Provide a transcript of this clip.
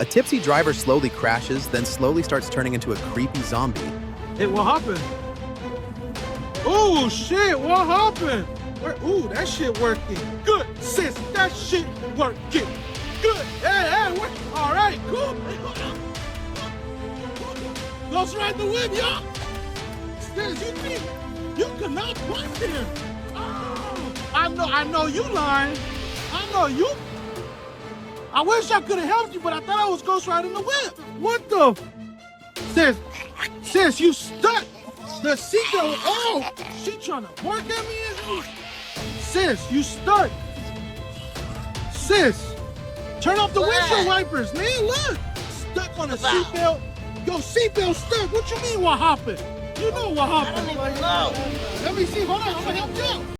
A tipsy driver slowly crashes, then slowly starts turning into a creepy zombie. Hey, what happened? Oh, shit, what happened? Ooh, that shit working. Good, sis, that shit working. Good, hey, what? All right, cool. Let's ride the whip, y'all. Sis, you think you cannot punch here? Oh, I know you lying. I know you. I wish I could have helped you, but I thought I was ghost riding the whip. What the? Sis, you stuck. The seatbelt. Oh, she trying to work at me. Sis, you stuck. Sis, turn off the windshield wipers, man. Look, stuck on a seatbelt. Your seatbelt stuck. What you mean? What happened? You know what happened? I don't even know. Let me see. Hold on. I'm gonna help you out.